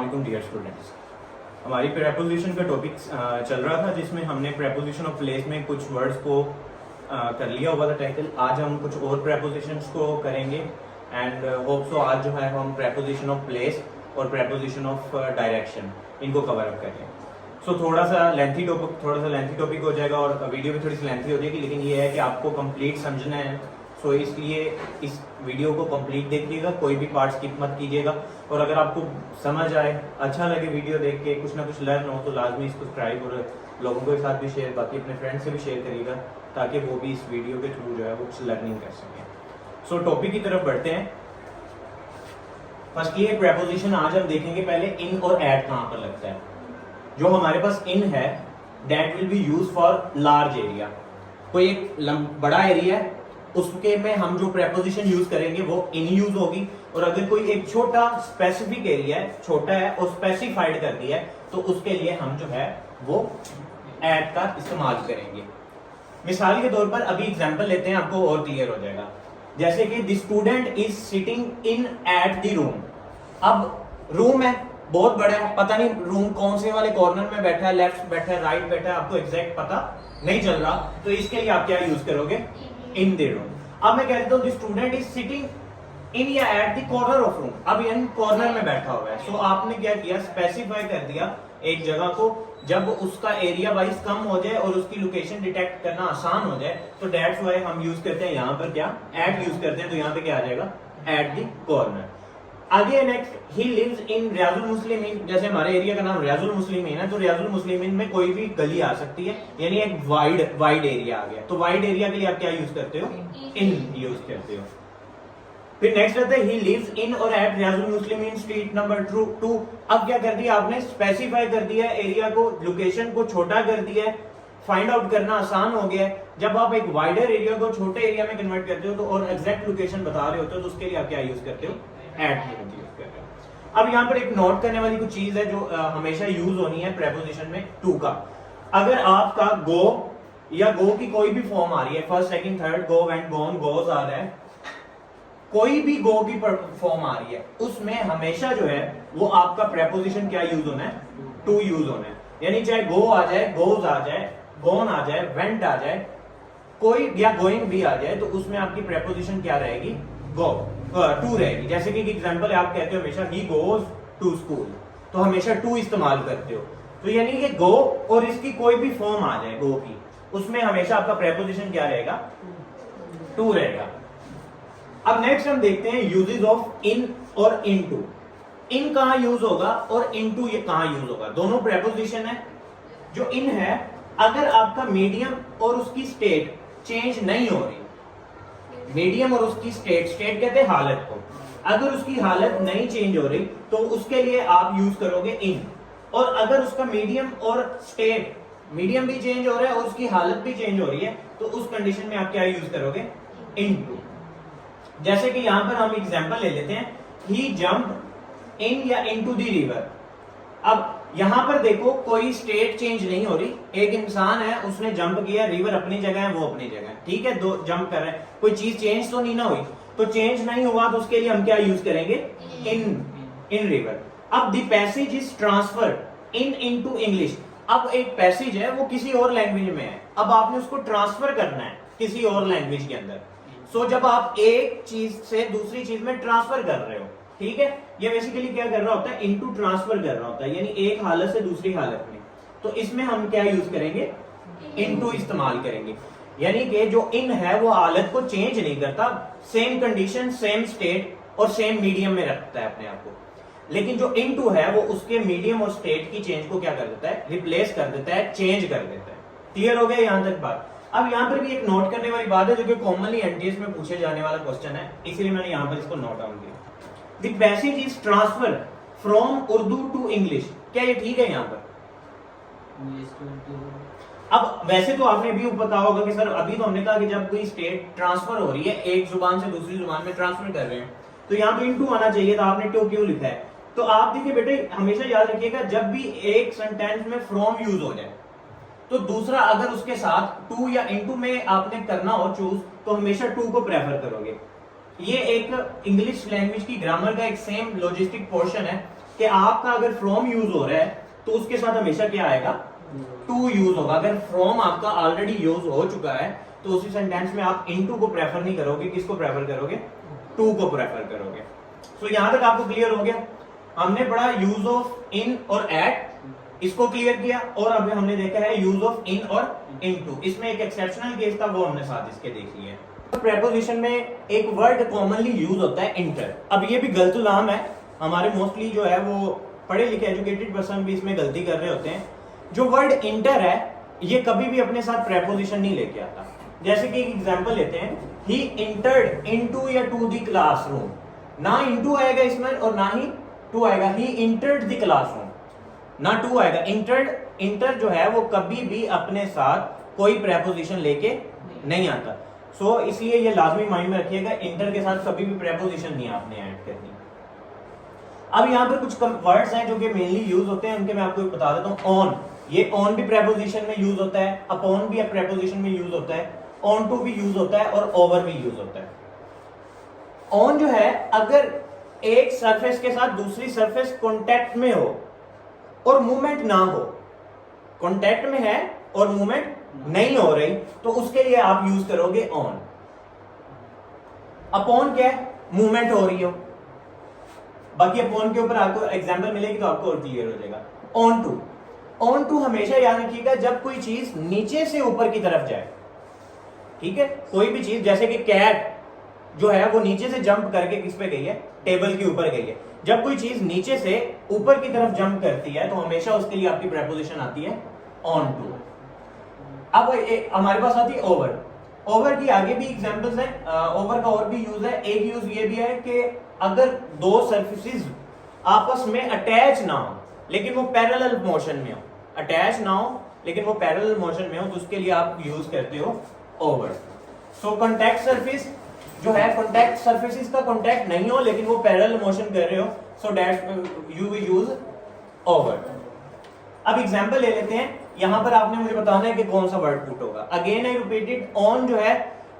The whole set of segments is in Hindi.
अस्सलाम डियर स्टूडेंट्स। हमारी प्रेपोजिशन का टॉपिक चल रहा था जिसमें हमने प्रेपोजिशन ऑफ प्लेस में कुछ वर्ड्स को कर लिया हुआ था टाइटल। आज हम कुछ और प्रेपोजिशंस को करेंगे एंड होप सो आज जो है हम प्रेपोजिशन ऑफ प्लेस और प्रेपोजिशन ऑफ डायरेक्शन इनको कवर अप करेंगे। सो थोड़ा सा लेंथी टॉपिक हो जाएगा और वीडियो भी थोड़ी सी लेंथी हो जाएगी, लेकिन ये है कि आपको कंप्लीट समझना है। सो इसलिए इस वीडियो को कंप्लीट देखिएगा, कोई भी पार्ट स्किप मत कीजिएगा। और अगर आपको समझ आए, अच्छा लगे वीडियो देख के, कुछ ना कुछ लर्न हो, तो लाजमी इसको सब्सक्राइब और लोगों के साथ भी शेयर, बाकी अपने फ्रेंड्स से भी शेयर करिएगा ताकि वो भी इस वीडियो के थ्रू जो है वो कुछ लर्निंग कर सकें। सो टॉपिक की तरफ बढ़ते हैं। फर्स्ट ये प्रेपोजिशन आज हम देखेंगे पहले इन और एट कहाँ पर लगता है। जो हमारे पास इन है that will be use for large area. कोई एक बड़ा एरिया है उसके में हम जो प्रेपोजिशन यूज करेंगे वो इन यूज होगी। और अगर कोई एक छोटा स्पेसिफिक एरिया है, छोटा है और स्पेसिफाइड कर दिया है, तो उसके लिए हम जो है वो एट का इस्तेमाल करेंगे। मिसाल के तौर पर अभी एग्जांपल लेते हैं, आपको और क्लियर हो जाएगा। जैसे कि the student is sitting in at the room. अब रूम है, बहुत बड़ा है, पता नहीं रूम कौन से वाले कॉर्नर में बैठा है, लेफ्ट बैठा है, राइट बैठा है, आपको एग्जैक्ट पता नहीं चल रहा, तो इसके लिए आप क्या यूज करोगे? In the room. अब मैं कह देता हूं the student is sitting in या at the corner of room. अब यानी कॉर्नर में बैठा हुआ है। सो आपने क्या किया? स्पेसिफाई कर दिया एक जगह को। जब उसका एरिया वाइज कम हो जाए और उसकी लोकेशन डिटेक्ट करना आसान हो जाए, तो दैट्स व्हाई हम यूज करते हैं यहाँ पर क्या? एट यूज करते हैं। तो यहाँ पे क्या आ जाएगा? Eight the corner. आगे next, he lives in Riyazul मुस्लिमीन। जैसे हमारे एरिया का नाम रियाजुल मुस्लिमीन है, तो रियाजुल मुस्लिमीन में कोई भी गली आ सकती है, यानी एक वाइड एरिया आ गया। तो वाइड एरिया के लिए आप क्या यूज करते हो? इन यूज करते हो। फिर नेक्स्ट आता है, ही लिव्स इन और एट रियाजुल मुस्लिमीन स्ट्रीट नंबर 2। अब क्या कर दिया आपने? स्पेसिफाई कर दिया एरिया को, लोकेशन को छोटा कर दिया है, फाइंड आउट करना आसान हो गया है। जब आप एक वाइडर एरिया को छोटे एरिया में कन्वर्ट करते हो तो और एग्जैक्ट लोकेशन बता रहे होते हो, तो उसके लिए आप क्या यूज करते हो? एट यूज कर रहे हो। अब यहाँ पर एक नोट करने वाली कुछ चीज है जो हमेशा यूज होनी है प्रेपोजिशन में टू का। अगर आपका गो या गो की कोई भी फॉर्म आ रही है, first second third, go went gone, goes आ रहा है, कोई भी गो की फॉर्म आ रही है, उसमें हमेशा जो है वो आपका प्रेपोजिशन क्या यूज होना है? टू यूज होना है। यानी चाहे गो आ जाए, गोज आ जाए, गॉन आ जाए, वेंट आ जाए, कोई या गोइंग भी आ जाए, तो उसमें आपकी प्रेपोजिशन क्या रहेगी? गो टू रहेगी। जैसे कि एग्जांपल आप कहते हो हमेशा ही गोज टू स्कूल, तो हमेशा टू इस्तेमाल करते हो। तो यानी कि गो और इसकी कोई भी फॉर्म आ जाए गो की, उसमें हमेशा आपका प्रेपोजिशन क्या रहेगा? टू रहेगा। अब नेक्स्ट हम देखते हैं यूजेस ऑफ इन और इनटू। इन कहां यूज होगा और इनटू ये कहां यूज होगा? दोनों प्रेपोजिशन है। जो इन है, अगर आपका मीडियम और उसकी स्टेट चेंज नहीं हो रही, मीडियम और उसकी स्टेट कहते हैं हालत को, अगर उसकी हालत नहीं चेंज हो रही तो उसके लिए आप यूज करोगे इन। और अगर उसका मीडियम और स्टेट, मीडियम भी चेंज हो रहा है और उसकी हालत भी चेंज हो रही है, तो उस कंडीशन में आप क्या यूज करोगे? इनटू। जैसे कि यहां पर हम एग्जांपल ले लेते हैं, ही जंप इन या इनटू द रिवर। अब यहां पर देखो कोई स्टेट चेंज नहीं हो रही, एक इंसान है उसने जंप किया, रिवर अपनी जगह है, वो अपनी जगह है, ठीक है, दो जंप कर रहे हैं, कोई चीज चेंज तो नहीं ना हुई। तो चेंज नहीं हुआ तो उसके लिए हम क्या यूज करेंगे? In river. अब the passage is transferred in into English. अब एक पैसेज है वो किसी और लैंग्वेज में है, अब आपने उसको ट्रांसफर करना है किसी और लैंग्वेज के अंदर। सो जब आप एक चीज से दूसरी चीज में ट्रांसफर कर रहे हो, ठीक है, ये बेसिकली क्या कर रहा होता है? इनटू ट्रांसफर कर रहा होता है, यानी एक हालत से दूसरी हालत में। तो इसमें हम क्या यूज करेंगे? इनटू इस्तेमाल करेंगे। यानी कि जो इन है वो हालत को चेंज नहीं करता, सेम कंडीशन, सेम स्टेट और सेम मीडियम में रखता है अपने आप को। लेकिन जो इनटू है वो उसके मीडियम और स्टेट की चेंज को क्या कर देता है? रिप्लेस कर देता है, चेंज कर देता है। क्लियर हो गया यहां तक बात? अब यहां पर भी एक नोट करने वाली बात है जो कि कॉमनली एनटीएस में पूछे जाने वाला क्वेश्चन है, इसलिए मैंने यहां पर इसको नोट डाउन किया। The passage is transferred from Urdu to English। क्या ये ठीक है यहाँ पर? अब वैसे तो आपने भी पता होगा कि सर अभी तो हमने कहा कि जब कोई स्टेट ट्रांसफर हो रही है, एक जुबान से दूसरी जुबान में ट्रांसफर कर रहे हैं, तो यहाँ पे इनटू आना चाहिए था, आपने टू क्यों लिखा है? तो आप देखिए बेटे, हमेशा याद रखिएगा, जब भी एक सेंटेंस में फ्रॉम यूज हो जाए तो दूसरा अगर उसके साथ टू या इनटू में आपने करना हो चूज, तो हमेशा टू को प्रेफर करोगे। ये एक इंग्लिश लैंग्वेज की ग्रामर का एक सेम लॉजिस्टिक पोर्शन है। कि आपका अगर फ्रॉम यूज हो रहा है तो उसके साथ हमेशा क्या आएगा, टू यूज होगा। अगर फ्रॉम आपका ऑलरेडी यूज हो चुका है तो उसी सेंटेंस में आप इनटू को प्रेफर नहीं करोगे, किसको प्रेफर करोगे, टू को प्रेफर करोगे। सो यहां तक आपको क्लियर हो गया। हमने पढ़ा यूज ऑफ इन और एट, इसको क्लियर किया, और अभी हमने देखा है यूज ऑफ इन और इनटू। इसमें एक एक्सेप्शनल केस था, वो हमने साथ इसके देख लिया। प्रेपोजिशन में एक वर्ड कॉमनली यूज होता है इंटर। अब ये भी गलत नाम है, हमारे मोस्टली जो है वो पढ़े लिखे एजुकेटेड पर्सन भी इसमें गलती कर रहे होते हैं। जो वर्ड इंटर है ये कभी भी अपने साथ प्रेपोजिशन नहीं लेके आता। जैसे कि एक एग्जांपल लेते हैं, ही इंटर्ड इनटू या टू द क्लासरूम, ना इनटू आएगा इसमें और ना ही टू आएगा। ही इंटर्ड द क्लासरूम, ना टू आएगा। इंटर जो है वो कभी भी अपने साथ कोई प्रेपोजिशन लेके नहीं आता। सो इसलिए ये लाजमी माइंड में रखिएगा, इंटर के साथ कभी भी प्रेपोजिशन नहीं आपने ऐड करनी। अब यहाँ पर कुछ वर्ड्स हैं जो कि मेनली यूज होते हैं, उनके मैं आपको बता देता हूँ। ऑन, ये ऑन भी प्रेपोजिशन में यूज होता है, अपॉन भी प्रेपोजिशन में यूज होता है, ऑन टू भी यूज होता है और ओवर भी यूज होता है। ऑन जो है, अगर एक सरफेस के साथ दूसरी सरफेस कॉन्टेक्ट में हो और मूवमेंट ना हो, कॉन्टेक्ट में है और मूवमेंट नहीं हो रही, तो उसके लिए आप यूज करोगे ऑन। अपॉन क्या है, मूवमेंट हो रही हो। बाकी अपॉन के ऊपर आपको एग्जांपल मिलेगी तो आपको और क्लियर हो जाएगा। ऑन टू, ऑन टू हमेशा याद रखिएगा जब कोई चीज नीचे से ऊपर की तरफ जाए, ठीक है। कोई भी चीज, जैसे कि कैट जो है वो नीचे से जंप करके किस पे गई है, टेबल के ऊपर गई है। जब कोई चीज नीचे से ऊपर की तरफ जंप करती है तो हमेशा उसके लिए आपकी प्रेपोजिशन आती है ऑन टू। अब हमारे पास आती है ओवर। ओवर की आगे भी एग्जांपल्स हैं, ओवर का और भी यूज है। एक यूज ये भी है कि अगर दो सरफेसेस आपस में अटैच ना हो लेकिन वो पैरेलल मोशन में हो, अटैच ना हो लेकिन वो पैरेलल मोशन में हो, तो उसके लिए आप यूज करते हो ओवर। सो कॉन्टैक्ट सरफेस जो है, कॉन्टैक्ट सरफेसेस का कॉन्टैक्ट नहीं हो लेकिन वो पैरेलल मोशन कर रहे हो, so that you will use over. अब एग्जांपल ले लेते हैं, यहां पर आपने मुझे बताना है कि कौन सा वर्ड पुट होगा। अगेन आई रिपीटेड, ऑन जो है,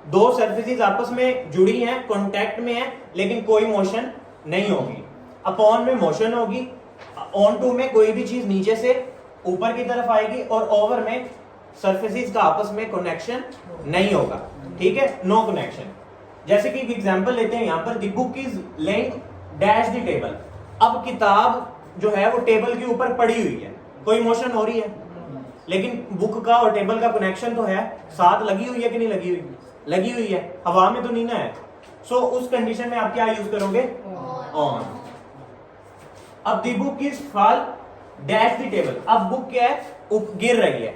दो सरफेसेस आपस में जुड़ी हैं, कॉन्टैक्ट में है लेकिन कोई मोशन नहीं होगी। अपॉन में मोशन होगी, ऑन टू में कोई भी चीज नीचे से ऊपर की तरफ आएगी, और ओवर में सरफेसेस का आपस में कनेक्शन नहीं होगा, ठीक है, नो कनेक्शन। जैसे कि एक एग्जांपल लेते हैं, यहां पर the book is laying dash the table. अब किताब जो है वो टेबल के ऊपर पड़ी हुई है, कोई मोशन हो रही है लेकिन बुक का और टेबल का कनेक्शन तो है, साथ लगी हुई है कि नहीं लगी हुई, लगी हुई है, हवा में तो नहीं ना है। सो उस कंडीशन में आप क्या यूज करोगे, ऑन। अब the book is fall dash the table. अब बुक क्या है, गिर रही है,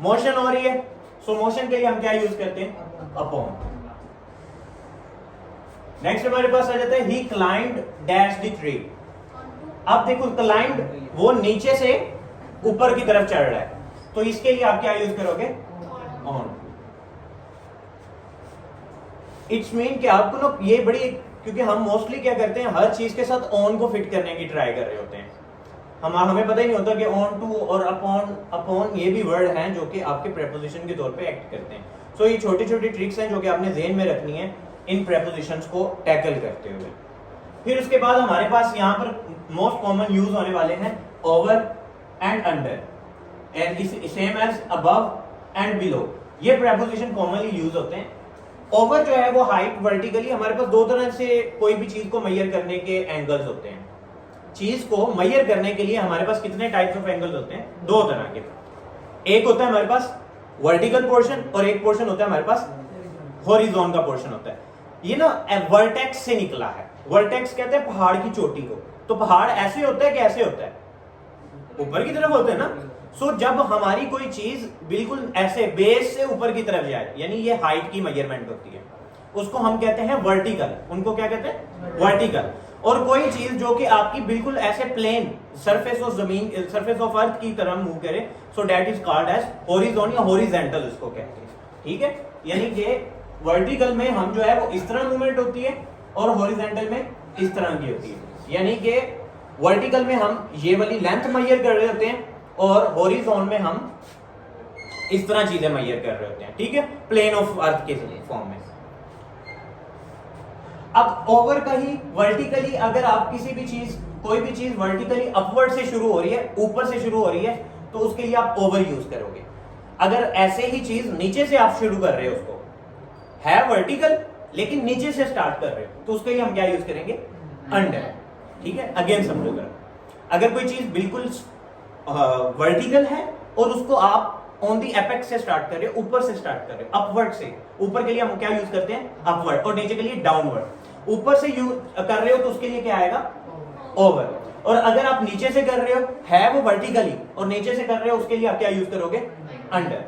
मोशन हो रही है, सो मोशन के लिए हम क्या यूज करते हैं, अपॉन। नेक्स्ट हमारे पास आ जाता है ही क्लाइंब्ड डैश द ट्री। अब देखो क्लाइंब्ड वो नीचे से ऊपर की तरफ चढ़ रहा है, तो इसके लिए आप क्या यूज करोगे, ऑन। इट्स मीन कि आपको ना ये बड़ी, क्योंकि हम मोस्टली क्या करते हैं, हर चीज के साथ ऑन को फिट करने की ट्राई कर रहे होते हैं। हमें पता ही नहीं होता कि ऑन टू और अपॉन ये भी वर्ड हैं जो कि आपके प्रेपोजिशन के तौर पे एक्ट करते हैं। सो ये छोटी छोटी ट्रिक्स हैं जो कि आपने ज़हन में रखनी है इन प्रेपोजिशंस को टैकल करते हुए। फिर उसके बाद हमारे पास यहाँ पर मोस्ट कॉमन यूज होने वाले हैं over and under, and same as above and below. ये प्रेपोजिशन कॉमनली यूज होते हैं। ओवर जो है वो हाइट वर्टिकली, हमारे पास दो तरह से कोई भी चीज को मेजर करने के एंगल्स होते हैं। चीज को मेजर करने के लिए हमारे पास कितने टाइप्स ऑफ एंगल्स होते हैं, दो तरह के। एक होता है हमारे पास वर्टिकल पोर्शन और एक पोर्शन होता है हमारे पास हॉरिजॉन का पोर्शन होता है। ये ना वर्टेक्स से निकला है। वर्टेक्स कहते हैं पहाड़ की चोटी को। तो पहाड़ ऐसे होता है कि ऐसे होता है, ऊपर की तरफ होता है ना। सो जब हमारी कोई चीज बिल्कुल ऐसे बेस से ऊपर की तरफ जाए, यानी ये हाइट की मेजरमेंट होती है, उसको हम कहते हैं वर्टिकल। उनको क्या कहते हैं, वर्टिकल। और कोई चीज जो कि आपकी बिल्कुल ऐसे प्लेन सरफेस ऑफ जमीन, सरफेस ऑफ अर्थ की तरह मूव करे, so that is called as horizon या हॉरिजेंटल इसको कहते हैं, ठीक है। यानी कि वर्टिकल में हम जो है वो इस तरह मूवमेंट होती है और हॉरिजेंटल में इस तरह की होती है। यानी कि वर्टिकल में हम ये वाली लेंथ मेजर कर रहे होते हैं और हॉरिजॉन में हम इस तरह चीजें मेजर कर रहे होते हैं, ठीक है, प्लेन ऑफ अर्थ के फॉर्म में। अब ओवर का ही वर्टिकली अगर आप किसी भी चीज कोई भी चीज वर्टिकली अपवर्ड से शुरू हो रही है, ऊपर से शुरू हो रही है, तो उसके लिए आप ओवर यूज करोगे। अगर ऐसे ही चीज नीचे से आप शुरू कर रहे हो, उसको है वर्टिकल लेकिन नीचे से स्टार्ट कर रहे हो, तो उसके लिए हम क्या यूज करेंगे? अंडर। ठीक है, अगेन समझो जरा, अगर कोई चीज बिल्कुल वर्टिकल है और उसको आप ऑन दी एपेक्स से स्टार्ट कर रहे हो, ऊपर से स्टार्ट कर रहे हो, अपवर्ड से, ऊपर के लिए हम क्या यूज करते हैं? अपवर्ड, और नीचे के लिए डाउनवर्ड। ऊपर से यूज कर रहे हो तो उसके लिए क्या आएगा? ओवर। और अगर आप नीचे से कर रहे हो, है वो वर्टिकली और नीचे से कर रहे हो, उसके लिए आप क्या यूज करोगे? Under.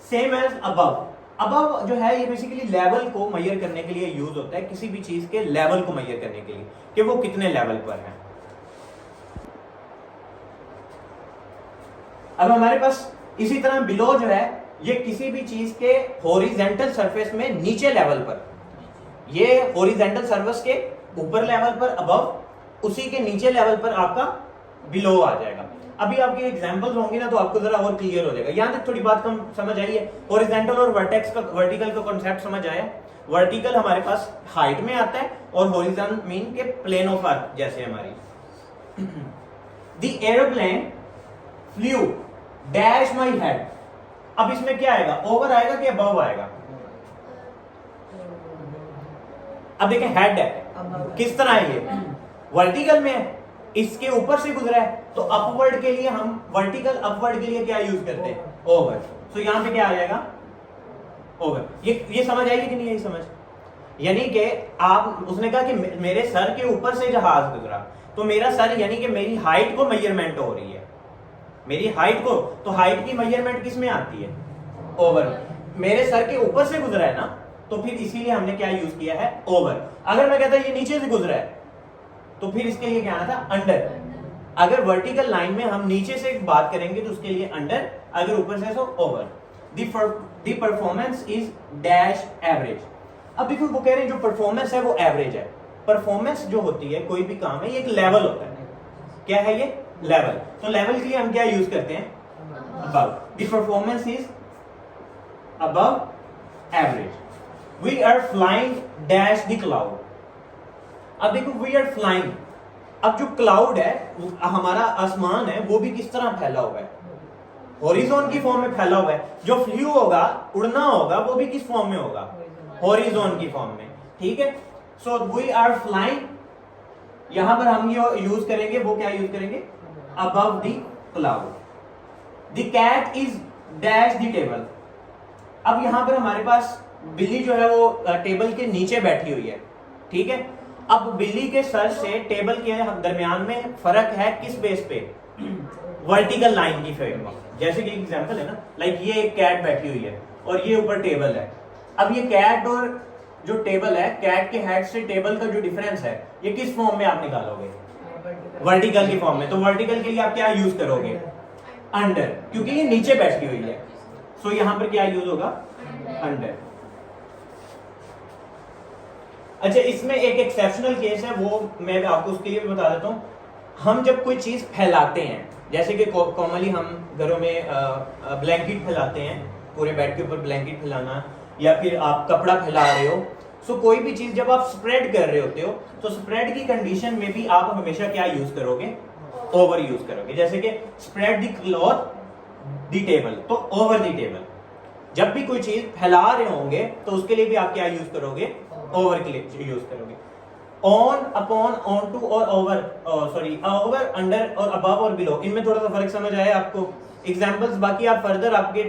Same as above. Above जो है ये बेसिकली लेवल को मेजर करने के लिए यूज होता है, किसी भी चीज के लेवल को मेजर करने के लिए कि वो कितने लेवल पर है। अब हमारे पास इसी तरह बिलो जो है, ये किसी भी चीज के हॉरिजेंटल सरफेस में नीचे लेवल पर, ये हॉरिजेंटल सरफेस के ऊपर लेवल पर अबव, उसी के नीचे लेवल पर आपका बिलो आ जाएगा। अभी आपके एग्जांपल्स होंगे ना तो आपको जरा और क्लियर हो जाएगा। यहां तक थोड़ी बात कम समझ आई है? हॉरिजेंटल और वर्टिकल का कॉन्सेप्ट समझ आया? वर्टिकल हमारे पास हाइट में आता है और हॉरिजॉन्टल मीन के प्लेन ऑफ अर्थ जैसे हमारी। The aeroplane flu dash my head. अब इसमें क्या आएगा? ओवर आएगा कि अबव आएगा? अब देखें, हेड है, किस तरह है ये? वर्टिकल में है, इसके ऊपर से गुजरा है, तो अपवर्ड के लिए हम वर्टिकल अपवर्ड के लिए क्या यूज करते हैं? ओवर। तो यहां पे क्या आ जाएगा? ओवर। ये समझ आएगी कि नहीं आई समझ? यानी कि आप, उसने कहा कि मेरे सर के ऊपर से जहाज गुजरा, तो मेरा सर यानी कि मेरी हाइट को मेजरमेंट हो रही है, मेरी हाइट को, तो हाइट की मेजरमेंट किस में आती है? ओवर। मेरे सर के ऊपर से गुजरा है ना, तो फिर इसीलिए हमने क्या यूज किया है? ओवर। अगर मैं कहता ये नीचे से गुजरा है तो फिर इसके लिए क्या आना था? अंडर। अगर वर्टिकल लाइन में हम नीचे से बात करेंगे तो उसके लिए अंडर, अगर ऊपर से तो over. The performance is dash average. अब देखो वो कह रहे हैं जो परफॉर्मेंस है वो एवरेज है। परफॉर्मेंस जो होती है कोई भी काम है, ये एक लेवल होता है। क्या है ये? लेवल। तो लेवल के लिए हम क्या यूज करते हैं? Above. The performance is above average. We are flying dash the cloud. अब देखो, वी आर फ्लाइंग, अब जो क्लाउड है, हमारा आसमान है, वो भी किस तरह फैला हुआ है? हॉरिजॉन की फॉर्म में फैला हुआ है। जो फ्लू होगा, उड़ना होगा, वो भी किस फॉर्म में होगा? हॉरिजॉन की फॉर्म में। ठीक है, सो वी आर फ्लाइंग, यहां पर हम ये यूज करेंगे, वो क्या यूज करेंगे? Above the cloud. The cat is dash the table. अब यहां पर हमारे पास बिल्ली जो है वो टेबल के नीचे बैठी हुई है। ठीक है, अब बिल्ली के सर से टेबल के दरमियान में फर्क है किस बेस पे? वर्टिकल लाइन की फेवर में। जैसे कि एग्जांपल है ना, लाइक ये एक कैट बैठी हुई है और ये ऊपर टेबल है। अब ये कैट और जो टेबल है, कैट के हेड से टेबल का जो डिफरेंस है, ये किस फॉर्म में आप निकालोगे? वर्टिकल की फॉर्म में। तो वर्टिकल के लिए आप क्या यूज करोगे? अंडर, क्योंकि ये नीचे बैठी हुई है। सो यहां पर क्या यूज होगा? अंडर। अच्छा, इसमें एक एक्सेप्शनल केस है, वो मैं आपको उसके लिए भी बता देता हूँ। हम जब कोई चीज फैलाते हैं, जैसे कि कॉमनली हम घरों में ब्लैंकेट फैलाते हैं, पूरे बेड के ऊपर ब्लैंकेट फैलाना, या फिर आप कपड़ा फैला रहे हो। सो कोई भी चीज जब आप स्प्रेड कर रहे होते हो, तो स्प्रेड की कंडीशन में भी आप हमेशा क्या यूज करोगे? ओवर यूज करोगे। जैसे कि spread the cloth the table, तो ओवर द टेबल। जब भी कोई चीज फैला रहे होंगे तो उसके लिए भी आप क्या यूज करोगे? ओवर के लिए यूज करोगे। ऑन, अपॉन, ऑन टू और ओवर, सॉरी ओवर, अंडर और अबव और बिलो, इनमें थोड़ा सा फर्क समझ आया आपको? एग्जांपल्स बाकी आप फर्दर आपके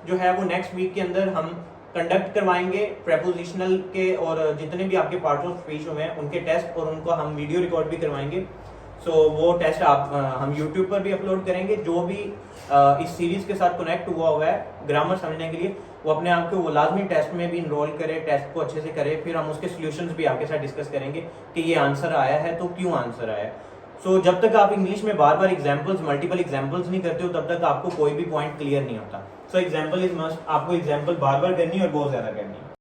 जो है वो नेक्स्ट वीक के अंदर हम कंडक्ट करवाएंगे प्रेपोजिशनल के, और जितने भी आपके पार्ट्स ऑफ स्पीच हुए हैं उनके टेस्ट, और उनको हम वीडियो रिकॉर्ड भी करवाएंगे। सो वो टेस्ट आप हम यूट्यूब पर भी अपलोड करेंगे। जो भी इस सीरीज के साथ कनेक्ट हुआ है ग्रामर समझने के लिए, वो अपने आप को वो लाजमी टेस्ट में भी इनरोल करे, टेस्ट को अच्छे से करे। फिर हम उसके सॉल्यूशंस भी आपके साथ डिस्कस करेंगे कि ये आंसर आया है तो क्यों आंसर आया है। सो जब तक आप इंग्लिश में बार बार एग्जाम्पल्स, मल्टीपल एग्जाम्पल्स नहीं करते हो, तब तक आपको कोई भी पॉइंट क्लियर नहीं होता। सो एग्जाम्पल इज मस्ट, आपको एग्जाम्पल बार बार करनी है और बहुत ज्यादा करनी है।